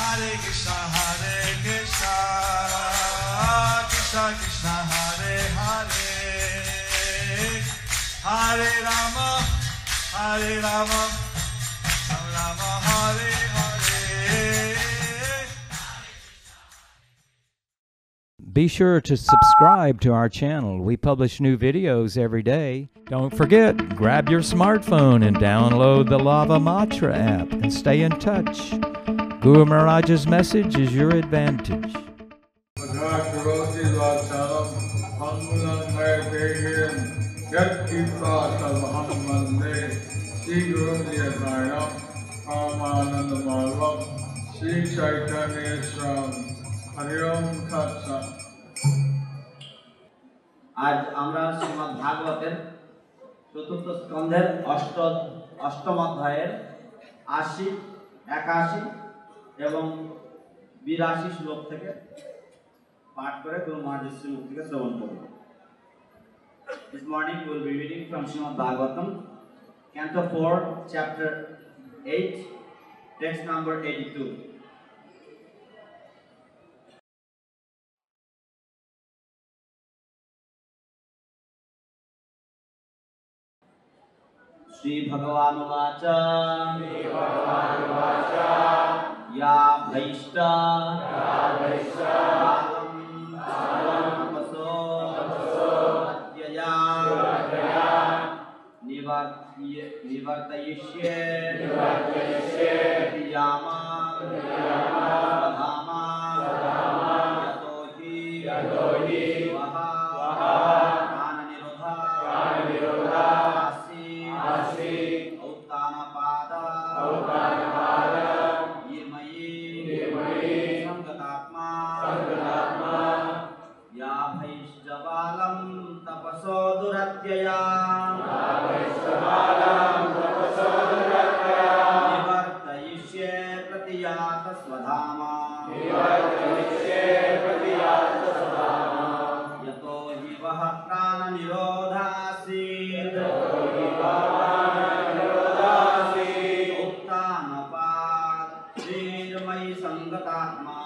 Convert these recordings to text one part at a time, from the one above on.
Hare Krishna, Krishna Krishna, Hare Hare, Hare Rama, Rama Rama, Hare Hare. Be sure to subscribe to our channel. We publish new videos every day. Don't forget, grab your smartphone and download the Lava Matra app and stay in touch. Guru Maharaj's message is your advantage. आज আমরা শ্রীমদ্ ভাগবতের চতুর্থ স্কন্ধের অষ্টম অধ্যায়ের ৮০, ৮১ এবং ৮২ শ্লোক থেকে পাঠ করে গুরু মহারাজের শ্রীমুখ থেকে শ্রবণ করব। This morning we will be reading from Srimad Bhagavatam, Canto 4, Chapter 8, text number 82. Shri Bhagavan Vacha, Ya Bhaishta, Tapaso, Atyaya, Nivartayishye, Yama, Svadhama, Yatohi, Vaha, Prana Nirodha, Asi, Uttanapada, Yirmayi, Sangatatma, Ya Bhaishjavalam Tapaso Duratyaya, Nivartayishye Pratiyata Svadhama, Yato hi vaha prana nirodhasi, Uttanapad, Shrirmayi Sangatatma,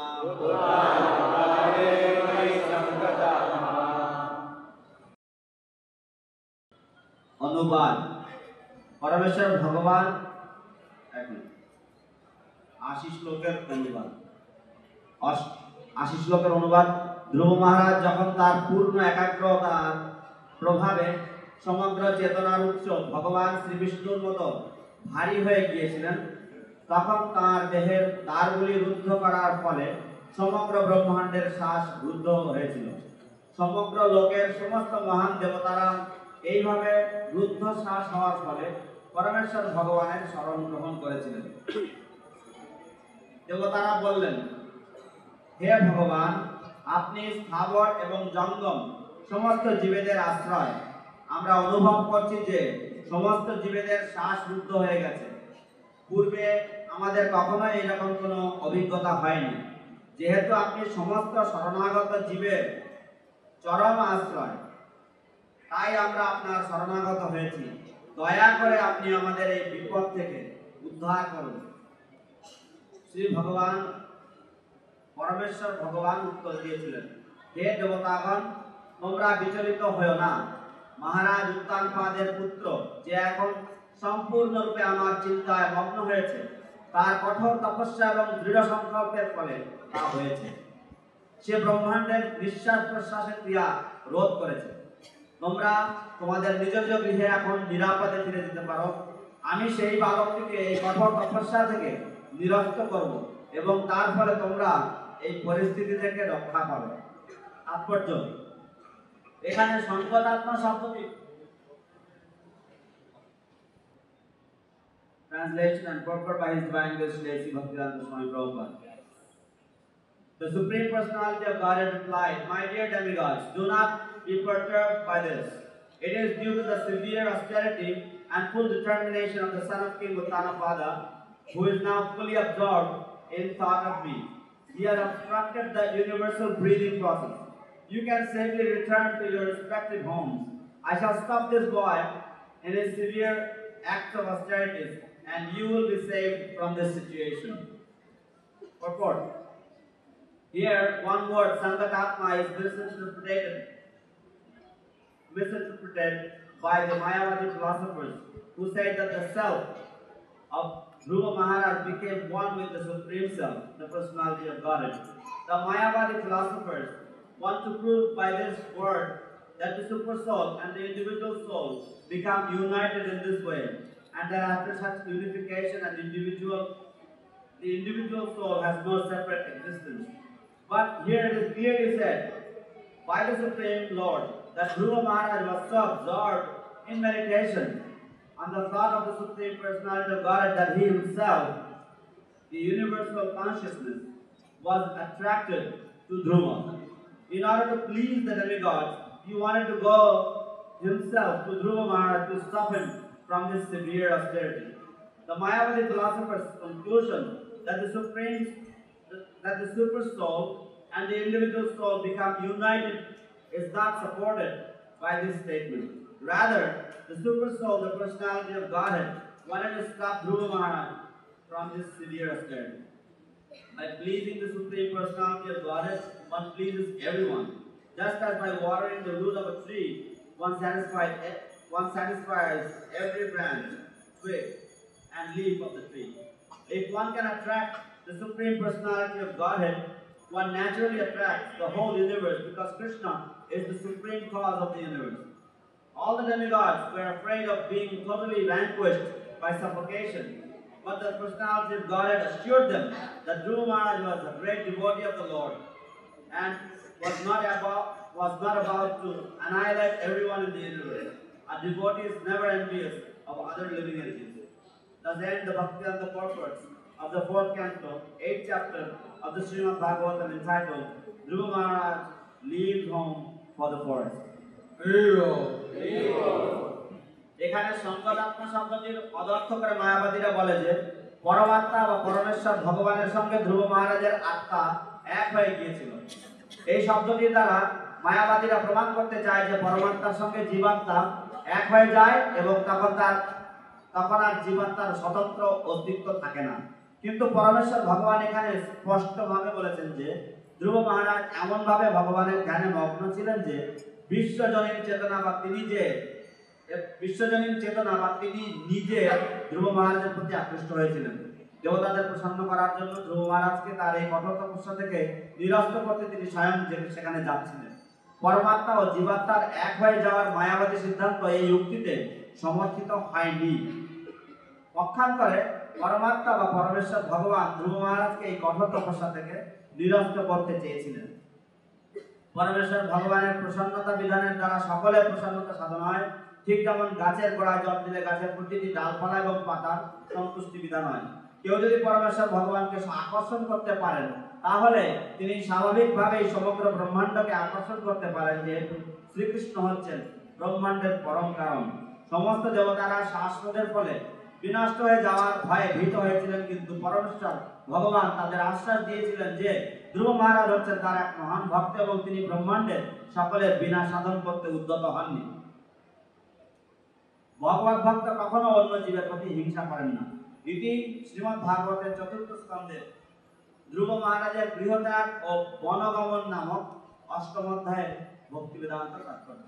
অনুবাদ। পরমেশ্বর ভগবান ৮০ শ্লোকের অনুবাদ। ৮০ শ্লোকের অনুবাদ। ধ্রুব মহারাজ যখন তার পূর্ণ একাগ্রতার প্রভাবে সমগ্র চেতনার উৎস ভগবান শ্রীবিষ্ণুর মতো ভারী হয়ে গিয়েছিলেন, তখন তার দেহের দ্বারগুলি রুদ্ধ করার ফলে সমগ্র ব্রহ্মাণ্ডের শ্বাস রুদ্ধ হয়েছিল। সমগ্র লোকের সমস্ত মহান দেবতারা এইভাবে রুদ্ধ শ্বাস হওয়ার ফলে পরমেশ্বর ভগবানের শরণ গ্রহণ করেছিলেন। দেবতারা বললেন, হে ভগবান, আপনি স্থাবর এবং জঙ্গম সমস্ত জীবেদের আশ্রয়। আমরা অনুভব করছি যে সমস্ত জীবেদের শ্বাস রুদ্ধ হয়ে গেছে। পূর্বে আমাদের কখনোই এরকম কোনো অভিজ্ঞতা হয়নি। যেহেতু আপনি সমস্ত শরণাগত জীবের চরম আশ্রয়, তাই আমরা আপনার শরণাগত হয়েছি। দয়া করে আপনি আমাদের এই বিপদ থেকে উদ্ধার করুন। শ্রী ভগবান পরমেশ্বর ভগবান উত্তর দিয়েছিলেন, হে দেবতাগণ, তোমরা বিচলিত হও না। মহারাজ উত্তানপাদের পুত্র, যে এখন সম্পূর্ণরূপে আমার চিন্তায় মগ্ন হয়েছে, তার কঠোর তপস্যা এবং দৃঢ় সংকল্পের ফলে তা হয়েছে। সে ব্রহ্মাণ্ডের নিঃশ্বাস প্রশ্বাসের ক্রিয়া রোধ করেছে। তোমরা তোমাদের নিজ নিজ গৃহে এখন নিরাপদে ফিরে যেতে পারো। আমি সেই বালকটিকে এই কঠোর তপস্যা থেকে নিরস্ত করব এবং তার ফলে তোমরা এই পরিস্থিতি থেকে রক্ষা পাবে। তাৎপর্য, এখানে সংকটাত্মা শব্দটি translation and purport by His Divine Grace Sri Bhaktivedanta Swami Prabhupada. The Supreme Personality of Godhead replied, my dear demigods, do not be perturbed by this. It is due to the severe austerity and full determination of the son of King Uttanapada, who is now fully absorbed in thought of me. He has obstructed the universal breathing process. You can safely return to your respective homes. I shall stop this boy in his severe acts of austerities, and you will be saved from this situation. For purport. Here, one word Sangatatma is misinterpreted by the Mayavadi philosophers who said that the self of Dhruva Maharaj became one with the Supreme Self, the personality of Godhead. The Mayavadi philosophers want to prove by this word that the super soul and the individual soul become united in this way, and that after such unification the individual soul has no separate existence. But here it is clearly said by the Supreme Lord that Dhruva Maharaj was so absorbed in meditation on the thought of the Supreme Personality of Godhead that he himself, the universal consciousness, was attracted to Dhruva. In order to please the demigods, he wanted to go himself to Dhruva Maharaj to stop him from this severe austerity. The Mayavadi philosophers' conclusion that the super soul and the individual soul become united is not supported by this statement. Rather, the super soul, the personality of Godhead, wanted to stop Dhruva Maharaj from this severe austerity. By pleasing the Supreme Personality of Godhead, one pleases everyone. Just as by watering the root of a tree, one satisfies every branch, twig, and leaf of the tree. If one can attract the Supreme Personality of Godhead, one naturally attracts the whole universe, because Krishna is the supreme cause of the universe. All the demigods were afraid of being totally vanquished by suffocation, but the personality of Godhead assured them that Dhruva Maharaj was a great devotee of the Lord and was not about to annihilate everyone in the universe. A devotee is never envious of other living entities. Thus end the Bhaktivedanta purports of the 4th canto, 8th chapter of the Srimad Bhagavatam entitled Dhruva Maharaj Leaves Home for the Forest. এখানে সংগতাত্মা শব্দটির অদর্থ করে মায়াবাদীরা বলে যে পরমাত্মা বা পরমেশ্বর ভগবানের সঙ্গে ধ্রুব মহারাজের আত্মা এক হয়ে গিয়েছিল। এই শব্দটির দ্বারা মায়াবাদীরা প্রমাণ করতে চায় যে পরমাত্মার সঙ্গে জীবাত্মা এক হয়ে যায় এবং তখন আর জীবাত্মার স্বতন্ত্র অস্তিত্ব থাকে না। কিন্তু পরমেশ্বর ভগবান এখানে স্পষ্টভাবে বলেছেন যে ধ্রুব মহারাজ এমনভাবে ভগবানের ধ্যানে মগ্ন ছিলেন যে বিশ্বজনীন চেতনা বা তিনি নিজে ধ্রুব মহারাজের প্রতি আকৃষ্ট হয়েছিলেন। দেবতাদের প্রসন্ন করার জন্য ধ্রুব মহারাজকে তার এই কঠোর তপস্যা থেকে নিরস্ত করতে তিনি স্বয়ং সেখানে যাচ্ছিলেন। পরমাত্মা ও জীবাত্মার এক হয়ে যাওয়ার মায়াবাদী সিদ্ধান্ত এই যুক্তিতে সমর্থিত হয়নি। পক্ষান্তরে পরমাত্মা বা পরমেশ্বর ভগবান ধ্রুব মহারাজকে এই কঠোর তপস্যা থেকে নিরস্ত করতে চেয়েছিলেন। পরমেশ্বর ভগবানের প্রসন্নতা বিধানের দ্বারা সকলের প্রসন্নতা সাধন হয়, ঠিক যেমন গাছের গোড়ায় জল দিলে গাছের প্রতিটি ডালপালা এবং পাতার সন্তুষ্টি বিধান হয়। কেউ যদি পরমেশ্বর ভগবানকে আকর্ষণ করতে পারেন তাহলে তিনি স্বাভাবিকভাবেই সমগ্র ব্রহ্মাণ্ডকে আকর্ষণ করতে পারেন, যেহেতু শ্রীকৃষ্ণ হচ্ছেন ব্রহ্মাণ্ডের পরম কারণ। সমস্ত দেবতারা শ্বাসরোধের ফলে বিনষ্ট হয়ে যাওয়ার ভয়ে ভীত হয়েছিলেন, কিন্তু পরমেশ্বর ভগবান তাদের আশ্বাস দিয়েছিলেন যে ধ্রুব মহারাজ হচ্ছেন তার এক মহান ভক্ত এবং তিনি ব্রহ্মাণ্ডের সকলের বিনাশ সাধন করতে উদ্যত হননি। ভগবত ভক্ত কখনো অন্য জীবের প্রতি হিংসা করেন না। ইতি শ্রীমদ্ ভাগবতের 4th স্কন্ধে ধ্রুব মহারাজের গৃহত্যাগ ও বনগমন নামক 8ম অধ্যায়ে ভক্তি বেদান্ত তাৎপর্য।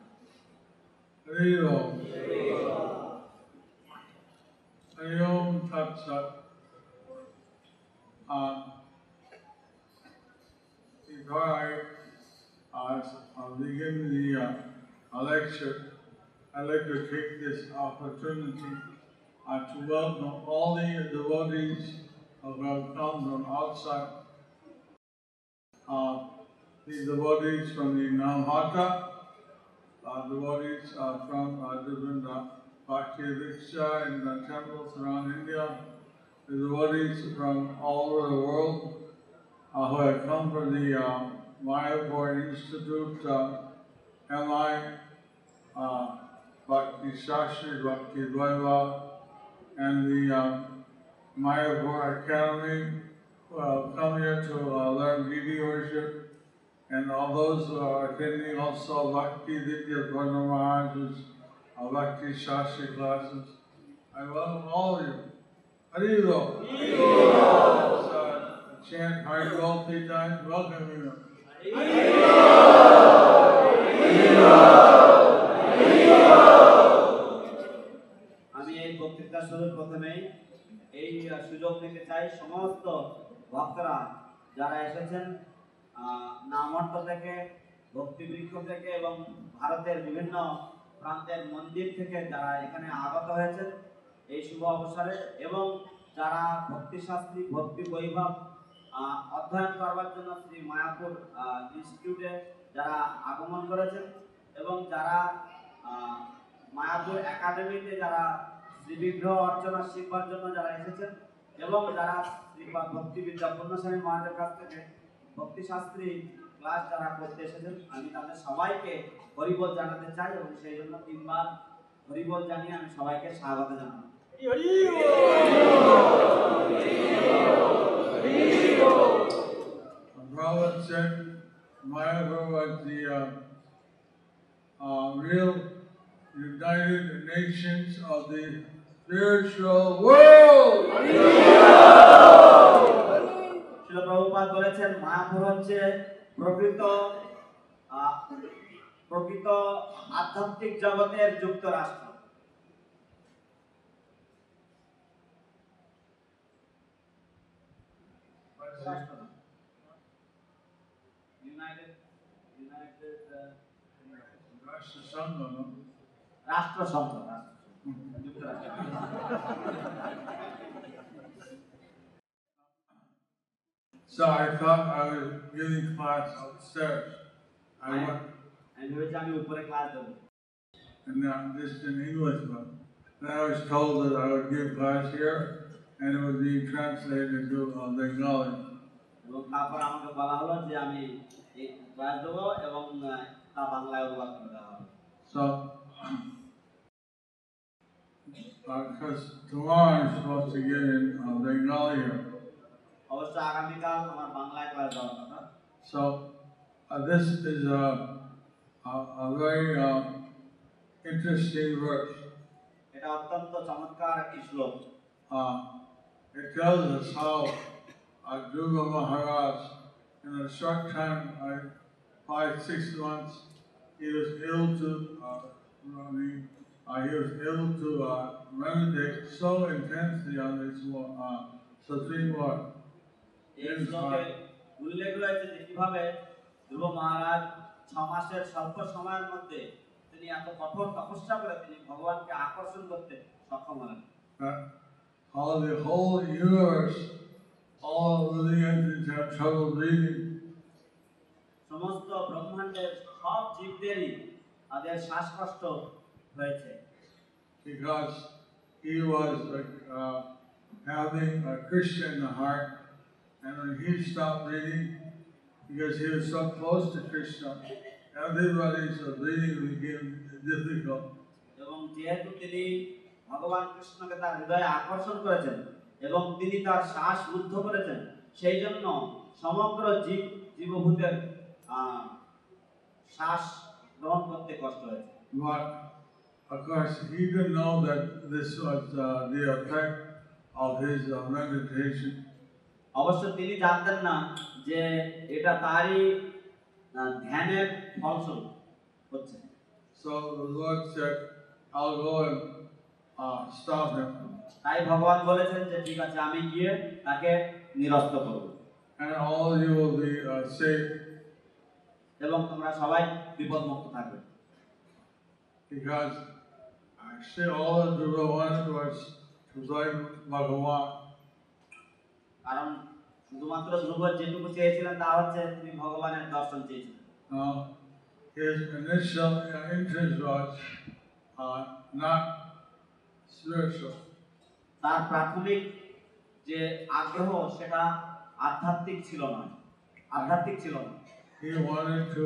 Hari Om Tat Sat. Before I begin the lecture, I'd like to take this opportunity to welcome all the devotees who have come from outside. The devotees from the Namhata, devotees from different Bhakti Diksha in the temples around India, the devotees from all over the world who have come from the Mayapur Institute, MI, Bhakti Shastri, Bhakti Dvaiva, and the Mayapur Academy who have come here to learn Deity worship, and all those who are attending also Bhakti Ditya Dharma Maharaj's Bhakti Shastri classes. I welcome all of you. Hari Bol. chant Hari Bol 3 times, welcome you. আমি এই বক্তৃতা শুরুর প্রথমেই এই সুযোগ নিতে চাই সমস্ত ভক্তরা যারা এসেছেন নামহট্ট থেকে, ভক্তিবৃক্ষ থেকে এবং ভারতের বিভিন্ন প্রান্তের মন্দির থেকে যারা এখানে আগত হয়েছেন এই শুভ অবসরে, এবং যারা ভক্তিশাস্ত্রী ভক্তি বৈভব অধ্যয়ন করবার জন্য শ্রী মায়াপুর ইনস্টিটিউটে যারা আগমন করেছেন, এবং যারা মায়াপুর একাডেমিতে যারা শ্রী বিগ্রহ অর্চনা শিখবার জন্য যারা এসেছেন, এবং যারা শ্রীপাদ ভক্তি বিদ্যা পূর্ণস্বামী মহারাজের কাছ থেকে ভক্তিশাস্ত্রী ক্লাস যারা করতে এসেছেন, আমি তাদের সবাইকে হরিবোল জানাতে চাই এবং সেই জন্য 3 বার হরিবোল জানিয়ে আমি সবাইকে স্বাগত জানাই। Prabhupada said Mayapur was the real united nations of the spiritual world. শিল প্রভুপাদ বলেছেন মায়াপুর হচ্ছে প্রকৃত আধ্যাত্মিক জগতের যুক্তরাষ্ট্র। রাষ্ট্রসংঘ যুক্তরাষ্ট্র। So I thought I was giving class upstairs. I went, আমি ভেবেছি আমি উপরে ক্লাস দেব, and just in English, but then I was told that I would give class here, and it would be translated into Bengali. এবং তারপর আমাকে বলা হলো যে আমি এই ক্লাস দেব এবং তা বাংলায় অনুবাদ করে দেওয়া হবে। So, because tomorrow I'm supposed to get in Bengali here. অবশ্য আগামীকাল আমার বাংলায় ক্লাস দেওয়ার কথা। So, this is a very interesting verse. এটা অত্যন্ত চমৎকার একটি শ্লোক। It tells us how Dhruva Maharaj, in a short time, 5-6 months, he was able to meditate so intensely on this Supreme Lord. এই শ্লোকে উল্লেখ রয়েছে যে কিভাবে ধ্রুব মহারাজ 6 মাসের স্বল্প সময়ের মধ্যে তিনি এত কঠোর তপস্যা করে তিনি ভগবানকে আকর্ষণ করতে সক্ষম হলেন। All the whole universe, all living entities have trouble breathing. সমস্ত ব্রহ্মাণ্ডের সব জীবদেরই তাদের শ্বাসকষ্ট হয়েছে, Because he was having a Krishna in the heart, and when he stopped breathing, because he was so close to Krishna, everybody's breathing became difficult. এবং যেহেতু তিনি ভগবান কৃষ্ণকে তার হৃদয়ে আকর্ষণ করেছেন এবং তিনি তার শ্বাস রুদ্ধ করেছেন, সেই জন্য সমগ্র জীবভূতের শ্বাস গ্রহণ করতে কষ্ট হয়েছে। But of course, he didn't know that this was the effect of his meditation. অবশ্য তিনি জানতেন না যে এটা তারই ধ্যানের ফলস্বরূপ হচ্ছে। So the Lord said, I'll go and stop him. তাই ভগবান বলেছেন যে ঠিক আছে আমি গিয়ে তাকে নিরস্ত করব, And all of you will be safe. এবং তোমরা সবাই বিপদমুক্ত থাকবে। Because actually all of the wanted was to like Bhagavan. কারণ শুধুমাত্র ধ্রুব যেটুকু চেয়েছিলেন তা হচ্ছে তিনি ভগবানের দর্শন চেয়েছিলেন। His initial interest was not spiritual. তার প্রাথমিক যে আগ্রহ সেটা আধ্যাত্মিক ছিল না। He wanted to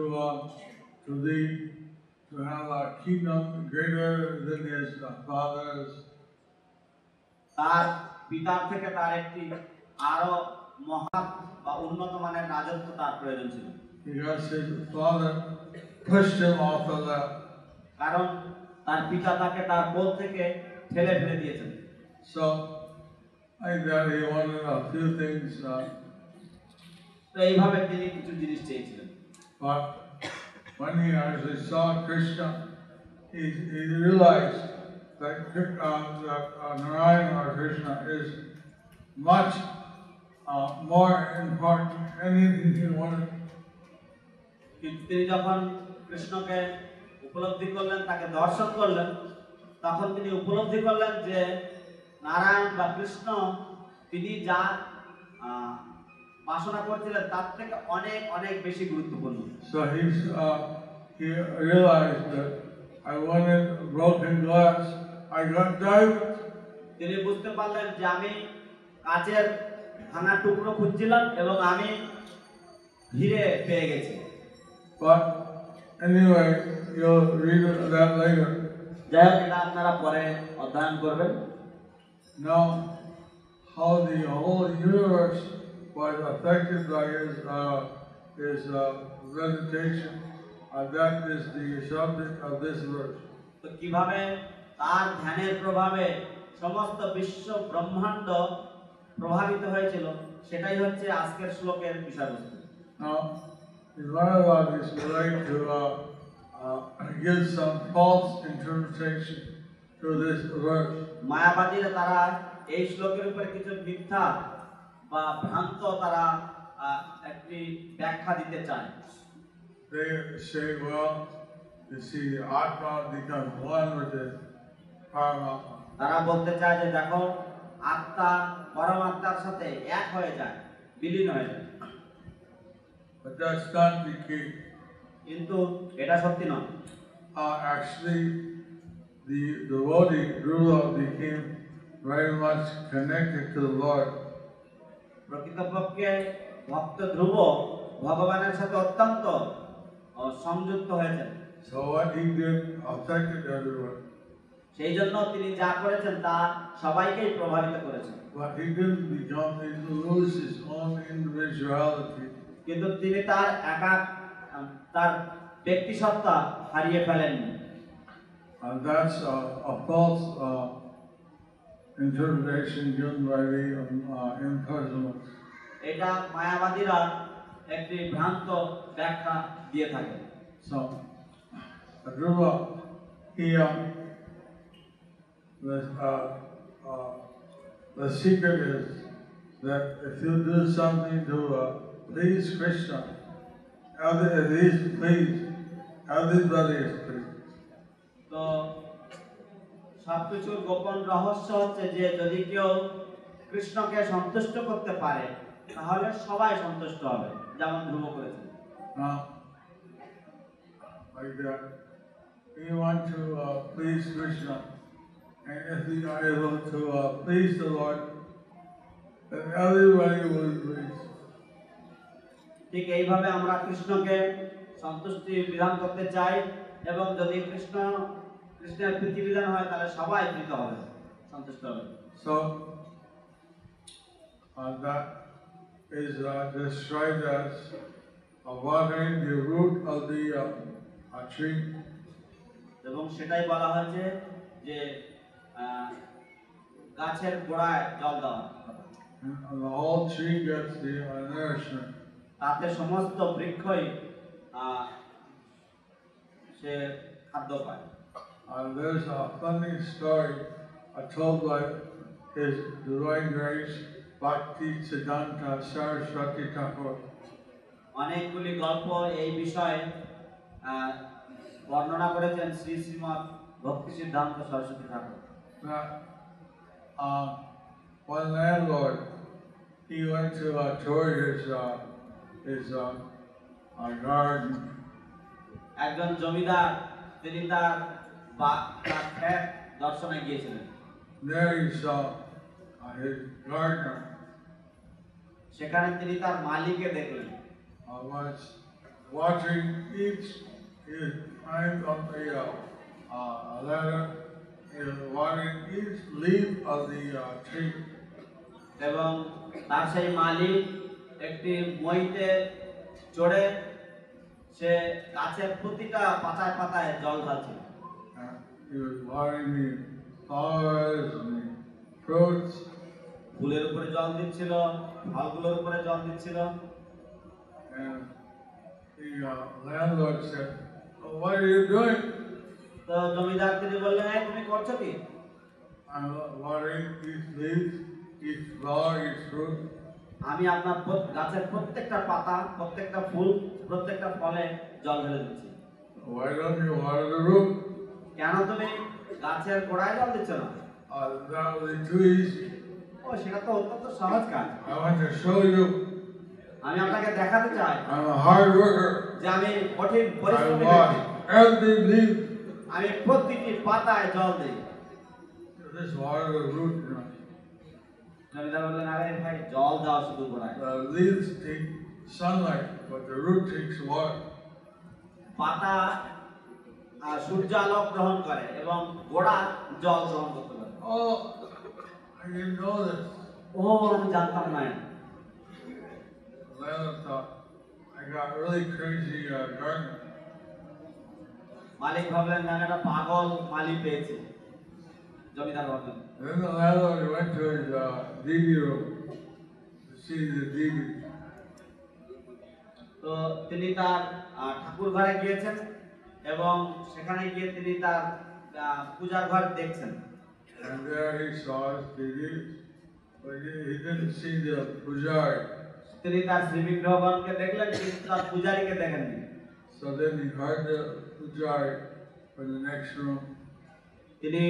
have a kingdom greater than his father's. তার পিতার থেকে তার একটি আরো মহা বা উন্নত মানের রাজত্ব তার প্রয়োজন ছিল। Because his father pushed him off of that. কারণ তার পিতা তাকে তার কোল থেকে ঠেলে ফেলে দিয়েছেন। So, like that, he wanted a few things তো এইভাবে তিনি কিছু জিনিস চেয়েছিলেন। But when he actually saw Krishna, he realized that Narayana or Krishna is much more important than anything he wanted. কিন্তু তিনি যখন কৃষ্ণকে উপলব্ধি করলেন, তাকে দর্শন করলেন, তখন তিনি উপলব্ধি করলেন যে নারায়ণ বা কৃষ্ণ তিনি যা বাসনা করছিলেন তার থেকে অনেক অনেক বেশি গুরুত্বপূর্ণ। So he realized that I wanted broken glass, I got diamonds. তিনি বুঝতে পারলেন যে আমি কাচের ভাঙা টুকরো খুঁজছিলাম এবং আমি হিরে পেয়ে গেছি। But anyway, you'll read that later. যাই হোক, এটা আপনারা পরে অধ্যয়ন করবেন। Now, how the whole universe was affected by his meditation, that is the subject of this verse. তো কিভাবে তার ধ্যানের প্রভাবে সমস্ত বিশ্ব ব্রহ্মাণ্ড প্রভাবিত হয়েছিল, সেটাই হচ্ছে আজকের শ্লোকের বিষয়বস্তু। Now, the Mayavadis would like to give some false interpretation to this verse. মায়াবাদীরা তারা এই শ্লোকের উপরে কিছু মিথ্যা বা ভ্রান্ত তারা একটি ব্যাখ্যা দিতে চায়। They say, well, you see, the Atma becomes one with the Paramatma. তারা বলতে চায় যে দেখো, আত্মা পরমাত্মার সাথে এক হয়ে যায়, বিলীন হয়ে যায়। But that's not the case. কিন্তু এটা সত্যি নয়। Actually, the devotee Dhruva became very much connected to the Lord. প্রকৃতপক্ষে ভক্ত ধ্রুব ভগবানের সাথে অত্যন্ত সংযুক্ত হয়েছেন। So what he did affected everyone. সেই জন্য তিনি যা করেছেন তা সবাইকেই প্রভাবিত করেছেন। But he didn't lose his own individuality. কিন্তু তিনি তার তার ব্যক্তিসত্তা হারিয়ে ফেলেননি। And that's a false interpretation given by the impersonalists. এটা মায়াবাদীরা একটি ভ্রান্ত ব্যাখ্যা দিয়ে থাকে। So, Dhruva, the secret is that if you do something to please Krishna, if he is pleased, everybody is pleased. তো সবকিছুর গোপন রহস্য হচ্ছে যে যদি কেউ কৃষ্ণকে সন্তুষ্ট করতে পারে তাহলে সবাই সন্তুষ্ট হবে, যেমন ধ্রুব করেছে। Like that, we want to please Krishna, and if we are able to please the Lord, then everybody will be pleased. ঠিক এইভাবে আমরা কৃষ্ণকে সন্তুষ্টি বিধান করতে চাই, এবং যদি কৃষ্ণের প্রীতি বিধান হয় তাহলে সবাই প্রীত হবে, সন্তুষ্ট হবে। So that is described as watering the root of the tree. এবং সেটাই বলা হয়েছে যে গাছের গোড়ায় জল দেওয়া, And the whole tree gets the nourishment. তাতে সমস্ত বৃক্ষই সে খাদ্য পায়। There's a funny story told by His Divine Grace Bhakti Siddhanta Saraswati Thakur. অনেকগুলি গল্প এই বিষয়ে বর্ণনা করেছেন শ্রী শ্রীমৎ ভক্তি সিদ্ধান্ত সরস্বতী ঠাকুর। One landlord, he went to tour his garden. একজন জমিদার তিনি তার ক্ষেত দর্শনে গিয়েছিলেন। There he saw his gardener সেখানে তিনি তার মালিককে দেখলেন। Was watering each kind of the ladder, watering each leaf of the tree. এবং তার সেই মালিক একটি মইতে চড়ে সে গাছের প্রতিটা পাতায় পাতায় জল ঢালছিল। He was watering the flowers and the fruits. ফুলের উপরে জল দিচ্ছিল, ফলগুলোর উপরে জল দিচ্ছিল। And the landlord said, "Oh, what are you doing?" তো জমিদার তিনি বললেন, "এই তুমি করছো কি?" "I'm watering each leaf, each flower, each fruit." আমি আপনার গাছের প্রত্যেকটা পাতা, প্রত্যেকটা ফুল, প্রত্যেকটা ফলে জল ঢেলে দিচ্ছি। "Why don't you water the root?" কেন তুমি গাছের গোড়ায় জল দিচ্ছ না? That was too easy. ও, সেটা তো অত্যন্ত সহজ কাজ। I want to show you আমি আপনাকে দেখাতে চাই I'm a hard worker. যে আমি কঠিন I পরিশ্রমী wash ব্যক্তি। every leaf. আমি প্রতিটি পাতায় জল দিই। Just water the root. জমিদার বললেন, "আরে ভাই, জল দাও শুধু গোড়ায়। The leaves take sunlight, but the root takes water. পাতা সূর্য আলো গ্রহণ করে এবং গোড়া জল গ্রহণ করতে পারে।" Oh, I didn't know this. ও, আমি জানতাম না। Then I thought, I got really crazy gardener. মালিক ভাবলেন, আমি একটা পাগল মালি পেয়েছি। জমিদার ভাবলেন। Then the landlord went to his deity room to see the deity. তো তিনি তার ঠাকুর ঘরে গিয়েছেন এবং সেখানে গিয়ে তিনি তার পূজার ঘর দেখছেন। And there he saw his deity, but he didn't see the pujari. তিনি তার শ্রীবিগ্রহগণকে দেখলেন, কিন্তু তার পূজারীকে দেখেননি। So then he heard the pujari from the next room. তিনি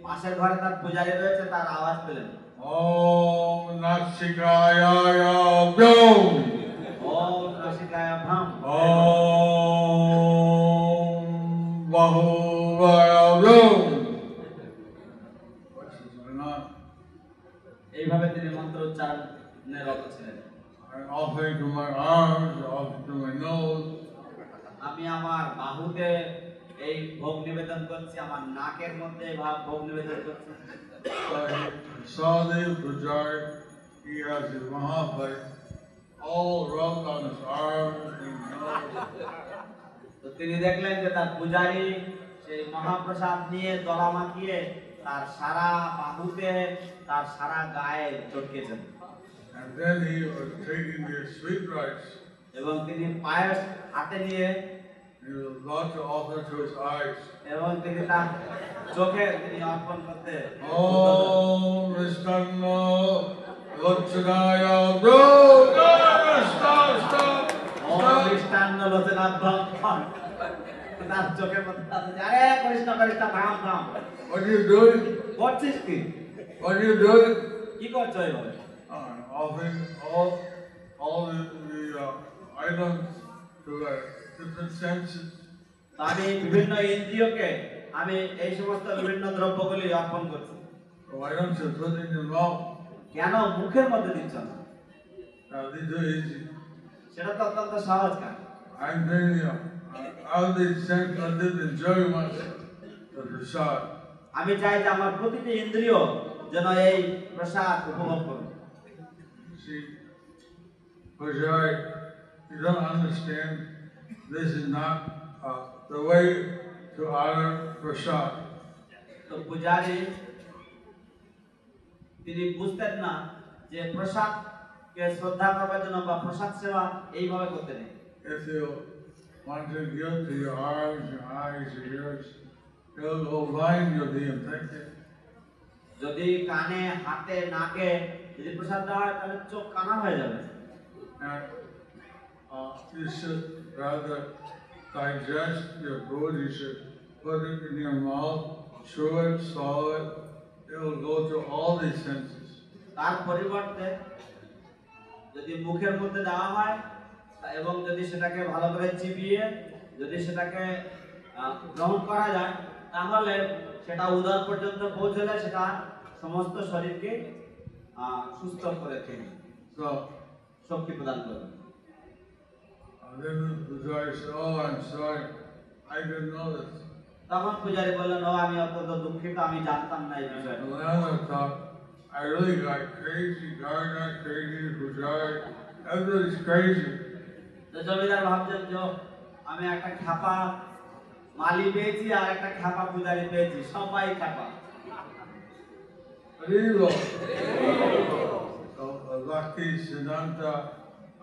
পাশের ঘরে তার পূজারী রয়েছে, তার আওয়াজ পেলেন। Om Nasikaya Yom. Om নাসিকায় ভাম। Om Bahuvaya Yom. What's going on? এইভাবে তিনি মন্ত্র উচ্চারণে রত ছিলেন। I'm offering to my arms, offering to my nose. আমি আমার বাহুতে এই ভোগ নিবেদন করছি, আমার নাকের মধ্যে ভোগ নিবেদন করছি। So he saw the pujari, he has his Mahaplate all rubbed on his arms and nose. তো তিনি দেখলেন যে তার পূজারী সেই মহাপ্রসাদ নিয়ে দলা মাখিয়ে তার সারা বাহুতে, তার সারা গায়ে চটকেছেন। And then he was taking the sweet rice. এবং তিনি পায়েস হাতে নিয়ে He was about to offer to his eyes. এবং তিনি তার চোখে তিনি অর্পণ করতে। Om Vishnu Lochanaya Bro. Stop. ওম কৃষ্ণান্ন লোচনাভ্যং। তার চোখের মধ্যে আছে, আরে কৃষ্ণ কৃষ্ণ, থাম থাম, What are you doing? করছিস কি? What are you doing? কি করছো এইভাবে? Offering all the items to the different senses. আমি বিভিন্ন ইন্দ্রিয়কে আমি এই সমস্ত বিভিন্ন দ্রব্যগুলি অর্পণ করছি। Why don't you put it in your mouth? কেন মুখের মধ্যে দিচ্ছ না? These are easy. সেটা তো অত্যন্ত সহজ কাজ। I'm doing all these senses. I did enjoy the prasad. আমি চাই যে আমার প্রতিটি ইন্দ্রিয় যেন এই প্রসাদ উপভোগ করুন। See, Pujari, you don't understand. This is not the way to honor prasad. তো পূজারী তিনি বুঝতেন না যে প্রসাদকে শ্রদ্ধা করার জন্য বা প্রসাদ সেবা এইভাবে করতে নেই। If you want to give to your arms, your eyes, your ears, you'll go blind, you'll be infected. যদি কানে, হাতে, নাকে যদি প্রসাদ দেওয়া হয় তাহলে চোখ কানা হয়ে যাবে। And you should rather digest your food, you should put it in your mouth, chew it, swallow it. It will go to all these senses. তার পরিবর্তে যদি মুখের মধ্যে দেওয়া হয় এবং যদি সেটাকে ভালো করে চিবিয়ে যদি সেটাকে গ্রহণ করা যায়, তাহলে সেটা উদর পর্যন্ত পৌঁছলে সেটা সমস্ত শরীরকে সুস্থ করে তোলে, So, শক্তি প্রদান করবে। then the Pujari said, "Oh, I'm sorry, I didn't know this." তখন পূজারী বললেন, ও, আমি অত্যন্ত দুঃখিত, আমি জানতাম না এই বিষয়টা। And then I thought, I really got crazy gardener, crazy Pujari, everybody's crazy. তো জমিদার ভাবছেন যে আমি একটা খ্যাপা মালি পেয়েছি আর একটা খ্যাপা পূজারি পেয়েছি, সবাই খ্যাপা। Haribo. So, Lucky Siddhanta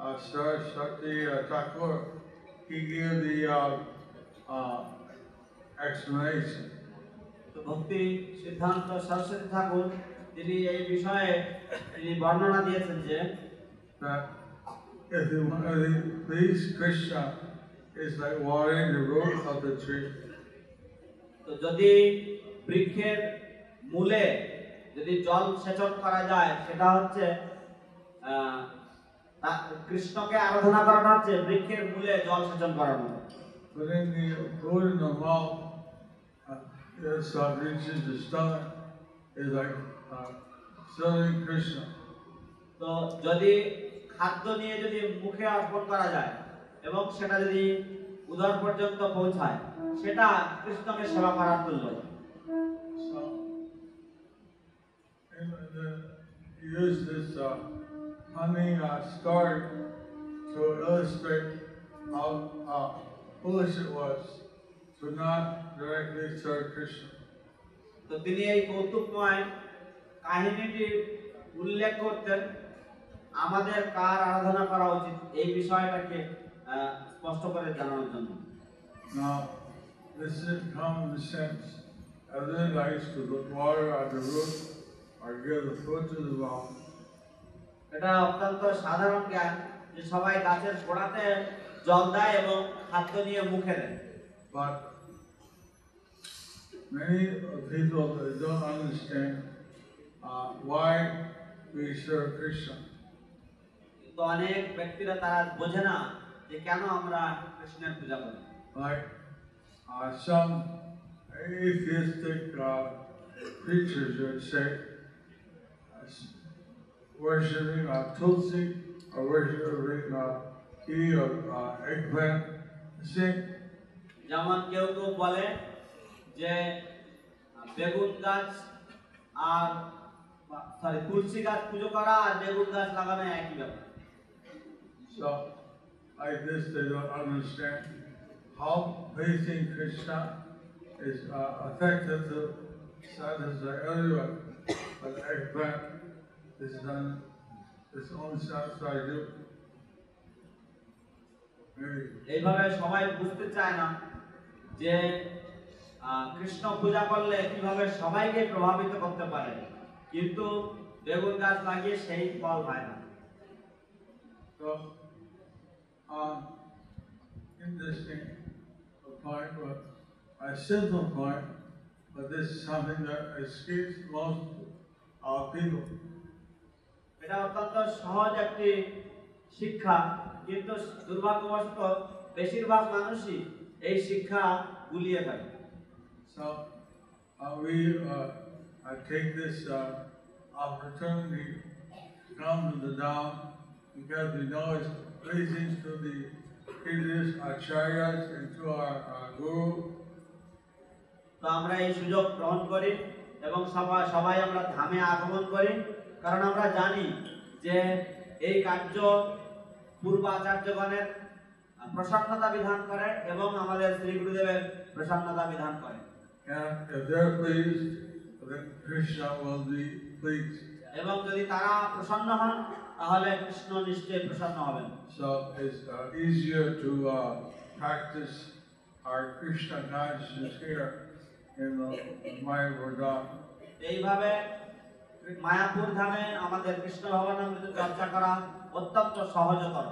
Saraswati Thakur, he gave the explanation. তো ভক্তি সিদ্ধান্ত সরস্বতী ঠাকুর তিনি এই বিষয়ে তিনি বর্ণনা দিয়েছেন যে That if you want to please Krishna, it's like watering the root of the tree. তো যদি বৃক্ষের মূলে যদি জল সেচন করা যায় সেটা হচ্ছে কৃষ্ণকে আরাধনা করাটা হচ্ছে বৃক্ষের মূলে জল সেচন করানো। But in the food in the mouth, it reaches the stomach, is like serving Krishna. তো যদি খাদ্য নিয়ে যদি মুখে অর্পণ করা যায় এবং সেটা যদি উদর পর্যন্ত পৌঁছায় সেটা কৃষ্ণকে সেবা করার তুল্য। So, use this funny story to illustrate how foolish it was to not directly serve Krishna. তো তিনি এই কৌতুকময় কাহিনীটি উল্লেখ করতেন আমাদের কার আরাধনা করা উচিত এই বিষয়টাকে স্পষ্ট করে জানানোর জন্য। Now, this is common sense. Everyone likes to put water on the root or give the food to the ground. এটা অত্যন্ত সাধারণ জ্ঞান যে সবাই গাছের গোড়াতে জল দেয় এবং খাদ্য নিয়ে মুখে দেয়। But many people don't understand why we serve Krishna. তো অনেক ব্যক্তিরা তারা বোঝে না যে কেন আমরা কৃষ্ণের পূজা করি। Like some atheistic preachers would say, worshiping Tulsi or worshiping tea or eggplant. See, যেমন কেউ কেউ বলে যে বেগুন গাছ আর তুলসী গাছ পুজো করা আর বেগুন গাছ লাগানো একই ব্যাপার। so like this they don't understand how praising Krishna is effective to satisfy everyone. But eggplant is done its own satisfy you. এইভাবে সবাই বুঝতে চায় না যে কৃষ্ণ পূজা করলে কিভাবে সবাইকে প্রভাবিত করতে পারে, কিন্তু বেগুন গাছ লাগিয়ে সেই ফল হয় না। So, interesting point, but a simple point, but this is something that escapes most people. এটা অত্যন্ত সহজ একটি শিক্ষা, কিন্তু দুর্ভাগ্যবশত বেশিরভাগ মানুষই এই শিক্ষা গুলিয়ে ফেলে। So we take this opportunity to come to the Dham because we know it's pleasing to the previous acharyas and to our Guru. তো আমরা এই সুযোগ গ্রহণ করি এবং সবাই আমরা ধামে আগমন করি, কারণ আমরা জানি যে এই কার্য পূর্ব আচার্যগণের প্রসন্নতা বিধান করে এবং আমাদের শ্রী গুরুদেবের প্রসন্নতা বিধান করে। And if they're pleased, then Krishna will be pleased. এবং যদি তারা প্রসন্ন হন তাহলে কৃষ্ণ নিশ্চয়ই প্রসন্ন হবেন। So it's easier to practice our Krishna consciousness here in the Mayapur Dham. এইভাবে মায়াপুর ধামে আমাদের কৃষ্ণ ভবনামৃত চর্চা করা অত্যন্ত সহজতর।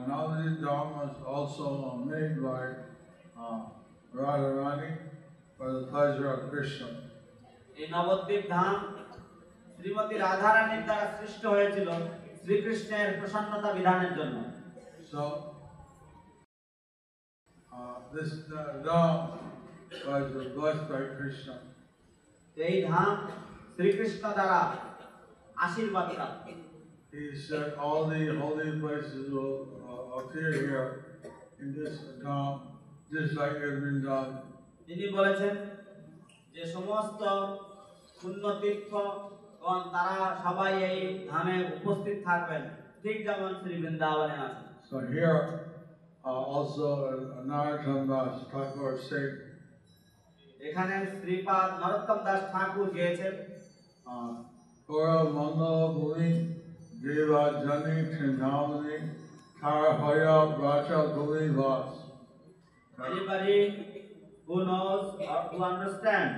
Navadvip Dham was also made by Radharani for the pleasure of Krishna. এই নবদ্বীপ ধাম শ্রীমতী রাধারানীর দ্বারা সৃষ্ট হয়েছিল শ্রীকৃষ্ণের প্রসন্নতা বিধানের জন্য। So this Dham was blessed by Krishna. এই ধাম শ্রীকৃষ্ণ দ্বারা আশীর্বাদ প্রাপ্ত। He said all the holy places will appear here in this Dham, just like Vrindavan. তিনি বলেছেন যে সমস্ত পুণ্য তীর্থগণ তারা সবাই এই ধামে উপস্থিত থাকবেন, ঠিক যেমন শ্রী বৃন্দাবনে আছে। So here also Narottam Das Thakur said, এখানে শ্রীপাদ নরোত্তম দাস ঠাকুর গেয়েছেন Gaura Mandala Bhumi Deva Jani Chintamani Karahaya Raja Guli Vas. Anybody who knows or who understands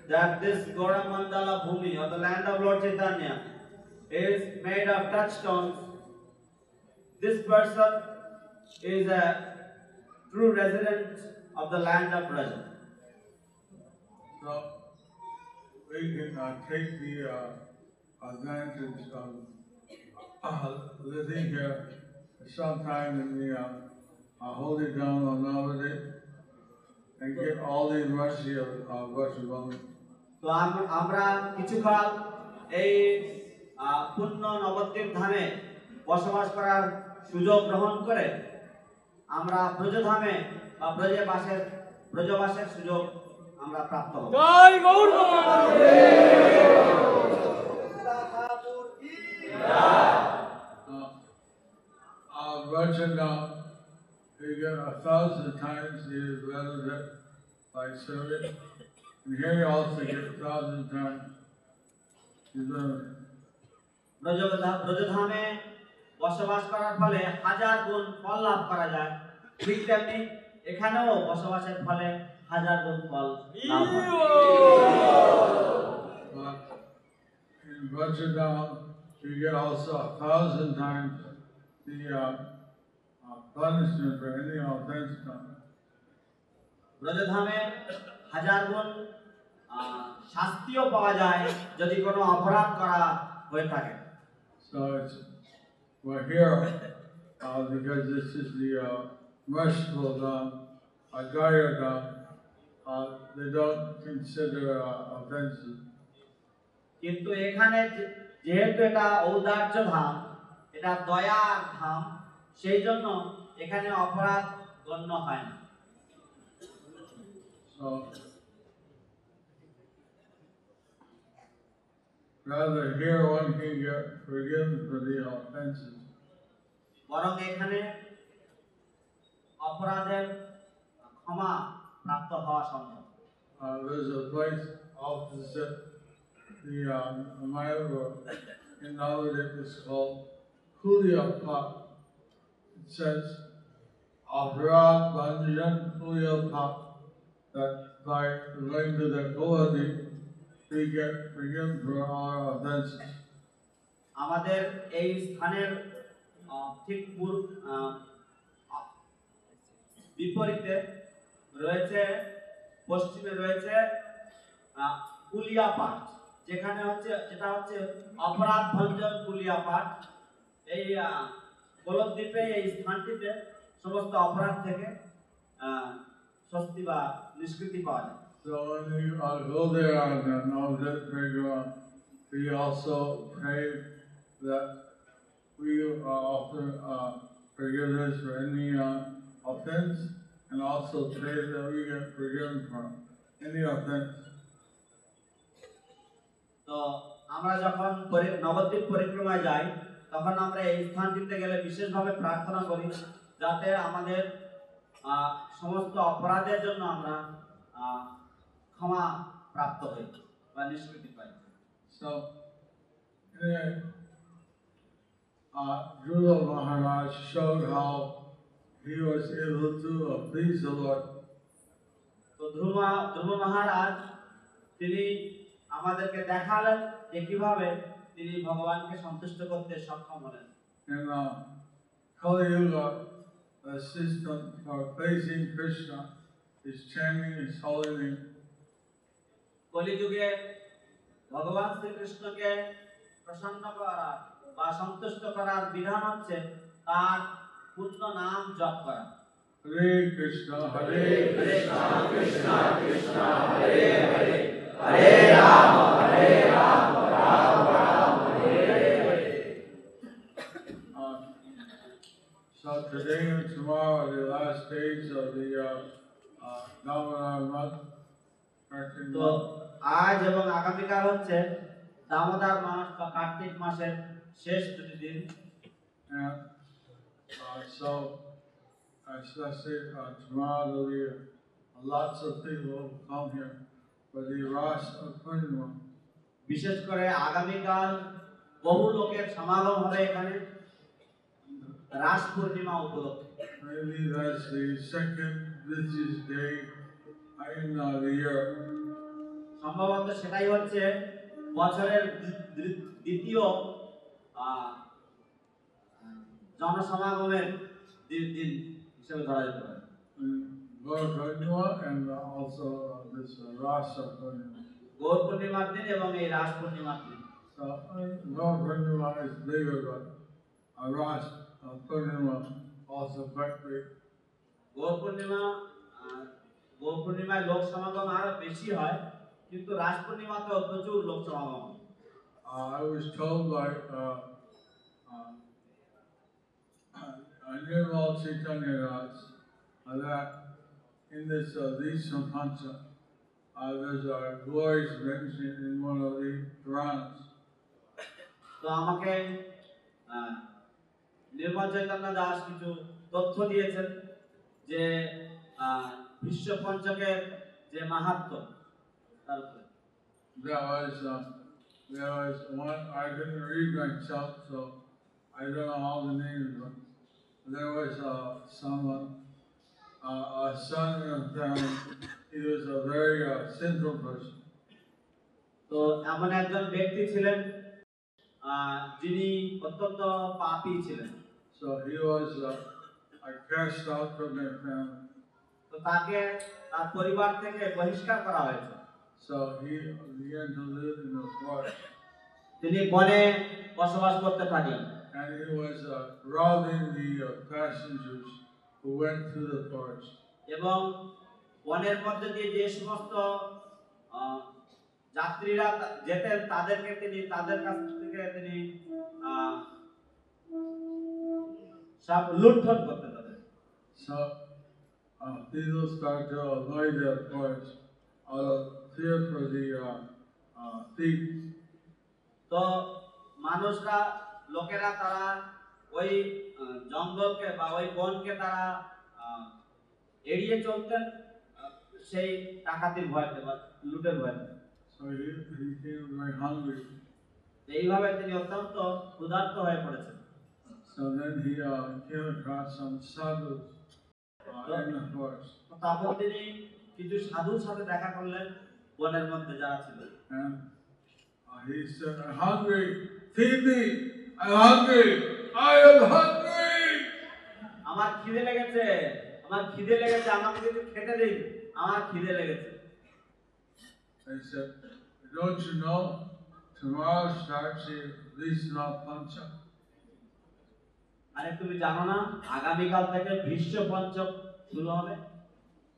that this Gauramandala Bhumi or the land of Lord Chaitanya is made of touchstones, this person is a true resident of the land of Braja. So we can take the advantage of living here sometime in the holy town of Navadip and get all the mercy of Vaishnava. তো আমরা কিছুকাল এই পূর্ণ নবদ্বীপ ধামে বসবাস করার সুযোগ গ্রহণ করে আমরা ব্রজধামে বা ব্রজবাসের সুযোগ আমরা প্রাপ্ত হব। জয় Gour Vaishnava, you get 1,000 times the benefit by serving. And here you also get 1,000 times the benefit. ব্রজধামে বসবাস করার ফলে 1000 গুণ ফল লাভ করা যায়, ঠিক তেমনি এখানেও বসবাসের ফলে 1000 গুণ ফল লাভ হয়। But in Vaishnava, you get also 1,000 times the punishment for any offense done. ব্রজধামে 1000 গুণ শাস্তিও পাওয়া যায় যদি কোনো অপরাধ করা হয়ে থাকে। So we're here because this is the merciful Dham, Agaya Dham. They don't consider offenses. কিন্তু এখানে যেহেতু এটা ঔদার্য ধাম, এটা দয়ার ধাম, সেই জন্য এখানে অপরাধ গণ্য হয় না। So rather here one can get forgiven for the offenses. বরং এখানে অপরাধের ক্ষমা প্রাপ্ত হওয়া সম্ভব। There's a place opposite the Mayapur in Navadip is called Kuliapat. It says Aparad Banjan Kuliapat, that by going to the Goladi we get forgiven for our offenses. আমাদের এই স্থানের ঠিক বিপরীতে রয়েছে, পশ্চিমে রয়েছে কুলিয়াপাট, যেটা হচ্ছে অপরাধ ভঞ্জন কুলিয়াপাট। এই গোলকদ্বীপে এই স্থানটিতে সমস্ত অপরাধ থেকে স্বস্তি বা নিষ্কৃতি পাওয়া যায়। So when you go there on the Navadip Parikrama, we also pray that we offer forgiveness for any offense, and also pray that we get forgiven from any offense. তো আমরা যখন নবদ্বীপ পরিক্রমায় যাই তখন আমরা এই স্থানটিতে গেলে বিশেষভাবে প্রার্থনা করি যাতে আমাদের সমস্ত অপরাধের জন্য আমরা ক্ষমা প্রাপ্ত হই বা নিষ্কৃতি পাই। So, Dhruva Maharaj showed how he was able to please the Lord. তো ধ্রুব মহারাজ তিনি আমাদেরকে দেখালেন যে কিভাবে তিনি ভগবানকে সন্তুষ্ট করতে সক্ষম হলেন। In Kali Yuga, the system for pleasing Krishna is chanting His holy name. কলিযুগে ভগবান শ্রীকৃষ্ণকে প্রসন্ন করা বা সন্তুষ্ট করার বিধান হচ্ছে তার পূর্ণ নাম জপ করা। Hare Krishna, Hare Krishna, Krishna Krishna, Hare Hare, Hare Rama, Rama Rama, Hare Hare. So today and tomorrow are the last days of the Damodar month. তো আজ এবং আগামীকাল হচ্ছে দামোদর মাস বা কার্তিক মাসের শেষ দুটি দিন। And so especially tomorrow there'll be lots of people who come here for the Ras of Purnima. বিশেষ করে আগামীকাল বহু লোকের সমাগম হবে এখানে রাস পূর্ণিমা উপলক্ষে। Maybe that's the second busiest day in the year. সম্ভবত সেটাই হচ্ছে বছরের দ্বিতীয় জনসমাগমের দিন হিসেবে ধরা যেতে পারে। Gaur Purnima and also this Rasa Purnima. Gour পূর্ণিমার দিন এবং এই রাস পূর্ণিমার দিন। So Gaur Purnima is bigger, but Rasa Purnima also quite big. Gour পূর্ণিমায় লোক সমাগম আরো বেশি হয়, কিন্তু রাস পূর্ণিমাতেও প্রচুর লোক সমাগম। I was told by Nirmal Chaitanya Raj that in this Vishnu Pancha, there's a glorious mention in one of the Puranas. তো আমাকে নির্মল চৈতন্য দাস কিছু তথ্য দিয়েছেন যে বিশ্ব পঞ্চকের যে মাহাত্ম্য তার উপরে। There was one, I didn't read myself, so I don't know all the names, but there was someone, a son of family. He was a very sinful person. তো এমন একজন ব্যক্তি ছিলেন যিনি অত্যন্ত পাপী ছিলেন। So he was cast out from their family. তো তাকে তার পরিবার থেকে বহিষ্কার করা হয়েছে। So he began to live in the forest. তিনি বনে বসবাস করতে থাকলেন। And he was robbing the passengers who went through the forest. এবং বনের মধ্যে দিয়ে যে সমস্ত যাত্রীরা যেতেন তাদের কাছ থেকে তিনি সব লুণ্ঠন করতে থাকলেন। So people started to avoid the forest out of fear for the thief. তো লোকেরা তারা ওই জঙ্গলকে বা ওই বনকে তারা এড়িয়ে চলতেন সেই ডাকাতির ভয়তে বা লুটের ভয়তে। So he became very hungry. এইভাবে তিনি অত্যন্ত ক্ষুধার্ত হয়ে পড়েছেন। So then he came across some sadhus in the forest. তখন তিনি কিছু সাধুর সাথে দেখা করলেন বনের মধ্যে যারা ছিল। And he said, "I'm hungry. Feed me. I'm hungry. I am hungry." আমার খিদে লেগেছে, আমাকে কিছু খেতে দিন, আমার খিদে লেগেছে। They said, "Don't you know tomorrow starts the Vishnu Pancha?" আরে তুমি জানো না আগামীকাল থেকে বিশ্ব পঞ্চক শুরু হবে?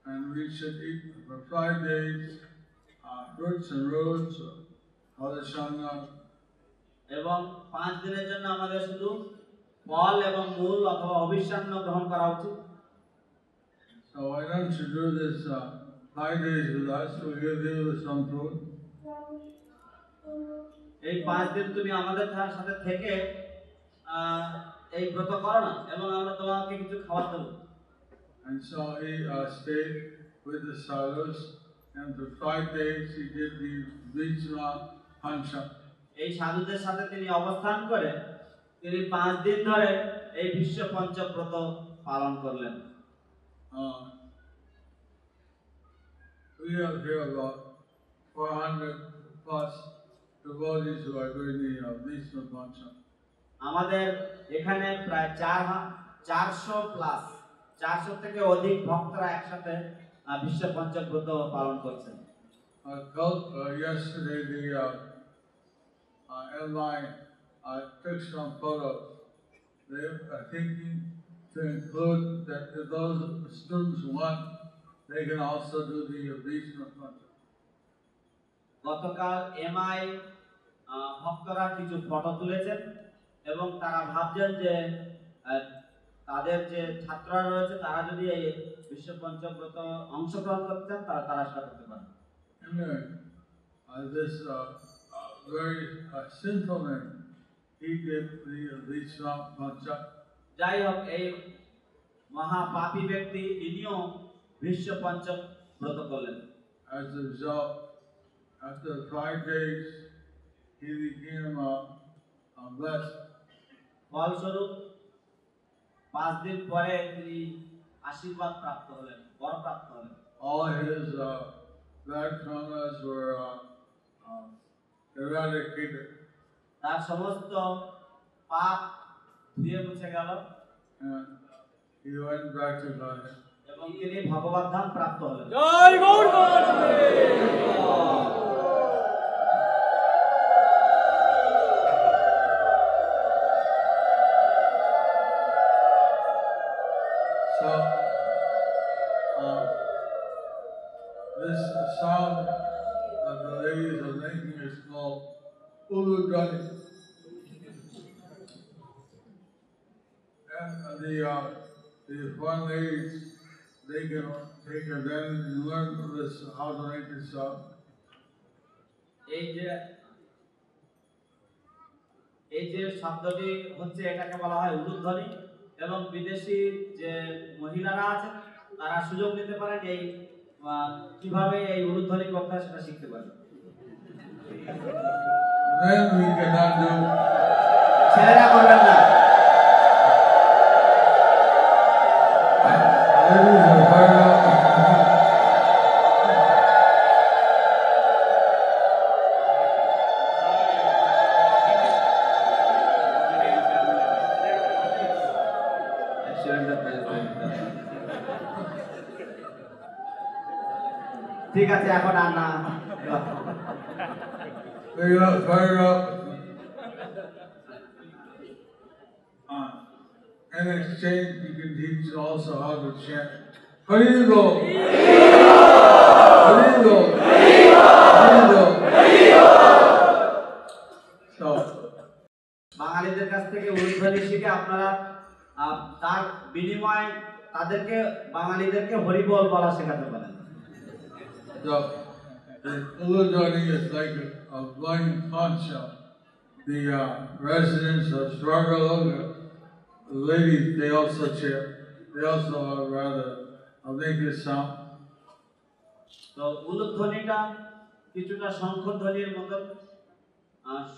And we should eat for 5 days fruits and roots, halashana. এবং 5 দিনের জন্য আমাদের শুধু ফল এবং মূল অথবা অবিষান্ন গ্রহণ করা উচিত। So why don't you do this 5 days with us? We'll give you some food. এই 5 দিন তুমি আমাদের সাথে থেকে এই ব্রত করো না এবং আমরা তোমাকে কিছু খাবার দেব। And so he stayed with the sadhus, and for 5 days he did the Vishnu Pancha. এই সাধুদের সাথে তিনি অবস্থান করে তিনি 5 দিন ধরে এই বিশ্ব পঞ্চক ব্রত পালন করলেন। We have here about 400 plus devotees who are doing the Vishnu Pancha. আমাদের এখানে প্রায় 400 থেকে অধিক ভক্তরা একসাথে বিশ্ব পঞ্চক ব্রত পালন করছেন। Yesterday the airline took some photos. They are thinking to include that if those students want, they can also do the Vishnu Pancha. গতকাল এমআই ভক্তরা কিছু ফটো তুলেছেন এবং তারা ভাবছেন যে তাদের যে ছাত্ররা রয়েছে তারা যদি এই বিশ্ব পঞ্চক ব্রত অংশগ্রহণ করতে চান তারা সেটা করতে পারেন। This very sinful man, he did the Vishnu Pancha. যাই হোক এই মহাপাপী ব্যক্তি ইনিও বিশ্ব পঞ্চক ব্রত করলেন। As a result, after 5 days, he became blessed. ফলস্বরূপ 5 দিন পরে তিনি আশীর্বাদ প্রাপ্ত হলেন, বর প্রাপ্ত হলেন। All his bad karmas were eradicated. তার সমস্ত পাপ ধুয়ে মুছে গেল And he went back to Godhead. এবং তিনি ভগবত ধাম প্রাপ্ত হলেন। So, this sound that the ladies are making is called Uludani. And the foreign ladies, they can take advantage and learn this, how to make this sound. এই যে শব্দটি হচ্ছে, এটাকে বলা হয় উলুধ্বনি, এবং বিদেশি যে মহিলারা আছেন তারা সুযোগ নিতে পারেন এই কিভাবে এই উলুধ্বনি করতে হয় সেটা শিখতে পারেন। Then we cannot do. ছেলেরা করবেন না। Ladies are fired up. ঠিক আছে, এখন আর না। They got fired up. In exchange, you can teach also how to chant. Harilo! Harilo! Harilo! So, বাঙালিদের কাছ থেকে উলুধ্বনি শিখে আপনারা তার বিনিময়ে তাদেরকে বাঙালিদেরকে হরিবোল বলা শেখাতে পারেন। the Uludani is like a blind conch shell. The residents of Swargaloka, the ladies, they also chant. They also are rather make this sound. তো উলুধ্বনিটা কিছুটা শঙ্খধ্বনির মতো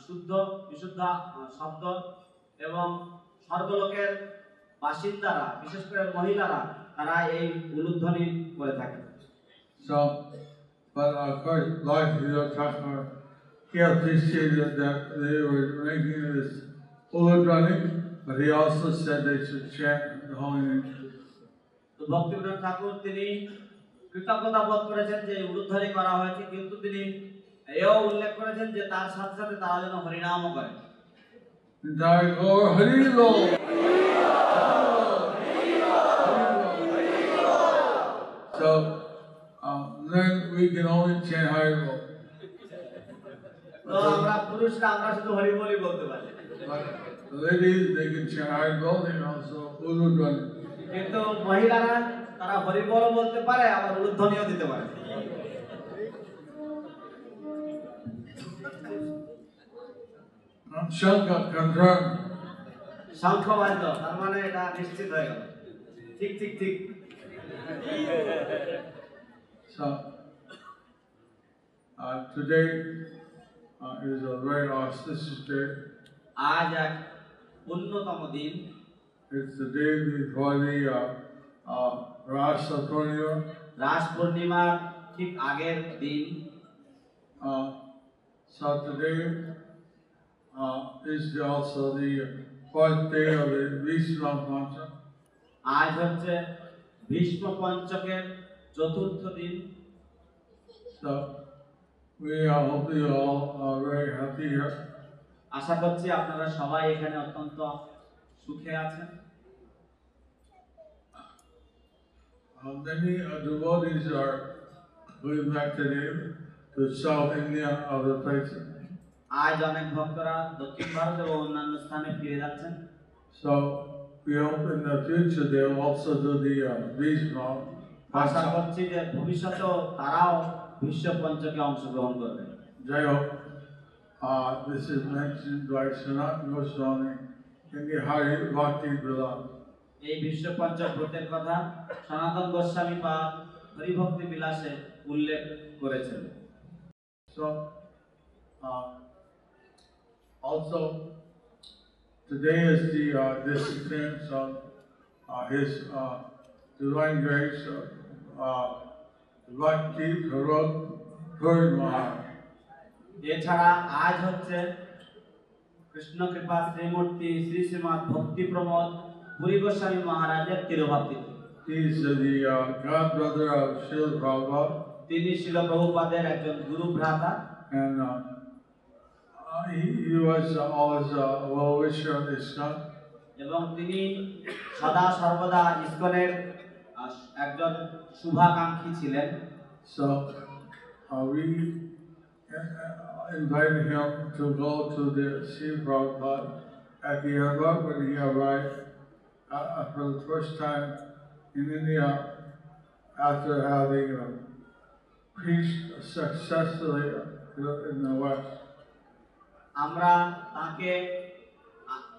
শুদ্ধ বিশুদ্ধ শব্দ, এবং স্বর্গলোকের বাসিন্দারা, বিশেষ করে মহিলারা, তারা এই উলুধ্বনি করে থাকে। So, but of course, Lord Hiro Thakur, he appreciated that they were making this Uludani, but he also said they should chant the holy name. তো ভক্তিবিনোদ ঠাকুর তিনি কৃতজ্ঞতা বোধ করেছেন যে উলুধ্বনি করা হয়েছে, কিন্তু তিনি এও উল্লেখ করেছেন যে তার সাথে সাথে তারা যেন হরিনামও করে। Jai Gaur Harilo! So, then we can only chant Harilo. তো আমরা পুরুষরা আমরা শুধু হরিবোলই বলতে পারি, But the ladies, they can chant Harilo and also Uludani. কিন্তু মহিলারা তারা হরিবোলও বলতে পারে, আবার উলুধ্বনিও দিতে পারে। Shankar confirmed. শঙ্খ বাদ্য, তার মানে এটা নিশ্চিত হয়ে গেল। ঠিক ঠিক ঠিক। So, today is a very auspicious day. আজ এক অন্যতম দিন। It's the day before the Rasa Purnima. রাস পূর্ণিমার ঠিক আগের দিন। So today is also the fourth day of the Vishnu Pancham. আজ হচ্ছে ভীষ্ম পঞ্চকের চতুর্থ দিন। So we hope you all are very happy here. আশা করছি আপনারা সবাই এখানে অত্যন্ত সুখে আছেন। Many devotees are going back today to South India, other places. আজ অনেক ভক্তরা দক্ষিণ ভারত এবং অন্যান্য স্থানে ফিরে যাচ্ছেন। So we hope in the future they will also do the Vishnu Asha Pancham. করছি যে ভবিষ্যতেও তারাও ভীষ্ম পঞ্চকে অংশগ্রহণ করবে। Jai Ho. This is mentioned by Sanatana Goswami in the Hari Bhakti Vilad. এই ভীষ্ম পঞ্চক ব্রতের কথা সনাতন গোস্বামী বা হরিভক্তি বিলাসে উল্লেখ করেছেন। So also today is the disappearance of His Divine Grace, Bhakti Karot Puri Maharaj. এছাড়া আজ হচ্ছে কৃষ্ণ কৃপা শ্রীমূর্তি শ্রী শ্রীমৎ ভক্তি প্রমোদ পুরী গোস্বামী মহারাজের তিরোভাব তিথি। He is the godbrother of Srila Prabhupada. তিনি শিল প্রভুপাদের একজন গুরু ভ্রাতা And he was always a well-wisher of ISKCON. এবং তিনি সদা সর্বদা ইসকনের একজন শুভাকাঙ্ক্ষী ছিলেন। So we invited him to go to the see Prabhupada at the airport when he arrived for the first time in India after having preached successfully in the West. আমরা তাকে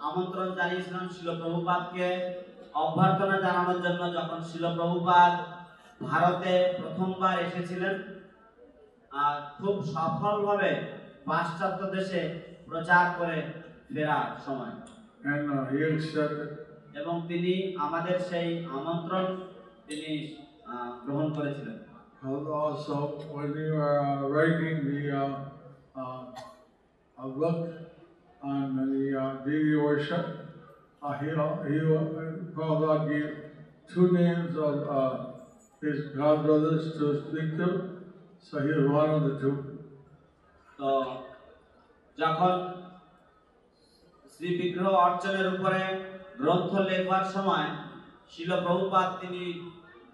আমন্ত্রণ জানিয়েছিলাম শিল প্রভুপাদকে অভ্যর্থনা জানানোর জন্য, যখন শিল প্রভুপাদ ভারতে প্রথমবার এসেছিলেন খুব সফলভাবে পাশ্চাত্য দেশে প্রচার করে ফেরার সময়। And he accepted. এবং তিনি আমাদের সেই আমন্ত্রণ তিনি গ্রহণ করেছিলেন। Also, when we were writing the book on the Devi worship, Prabhupada gave two names of his godbrothers to speak to, so he was one of the two. তো যখন শ্রী বিগ্রহ অর্চনের উপরে গ্রন্থ লেখার সময় শিল প্রভুপাদ তিনি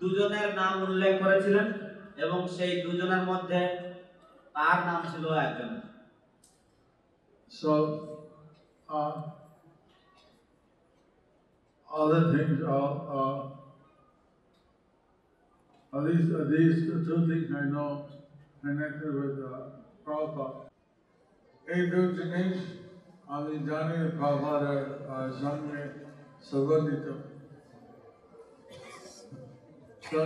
দুজনের নাম উল্লেখ করেছিলেন এবং সেই দুজনের মধ্যে তার নাম ছিল একজন। So other things these two things I know connected with Prabhupada. Hey, Jinesh, আমি জানি Prabhupada সঙ্গে সম্বন্ধিত। So,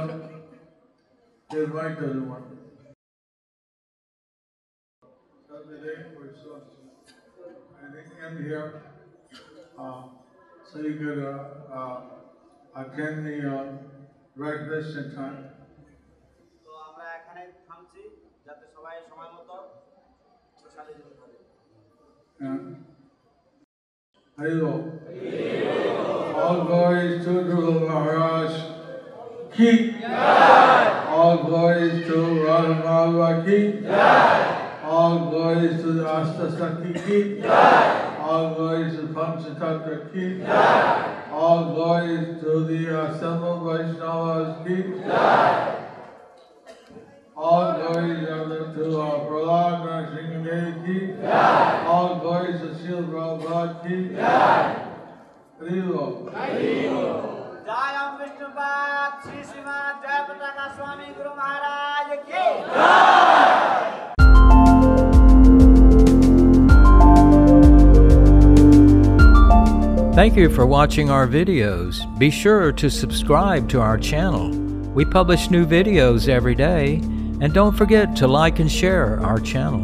invite everyone. So today we're end here, so you could attend the breakfast in time. তো আমরা এখানে থামছি যাতে সবাই সময়মতো প্রসাদে যেতে পারে। Hello. All glories to Dhruva Maharaj ki. All glories to Radha ki. All glories to the Astasakti ki. All glories to Panchatattva ki. All glories to the assembled Vaishnavas ki. All glories to Prahlad Narasimha ki. All glories to Srila Prabhupada ki. Haribo. জয় রাম বিষ্ণুপাদ শ্রী শ্রীমৎ জয় পতাকা স্বামী গুরু মহারাজ কি। Thank you for watching our videos. Be sure to subscribe to our channel. We publish new videos every day, and don't forget to like and share our channel.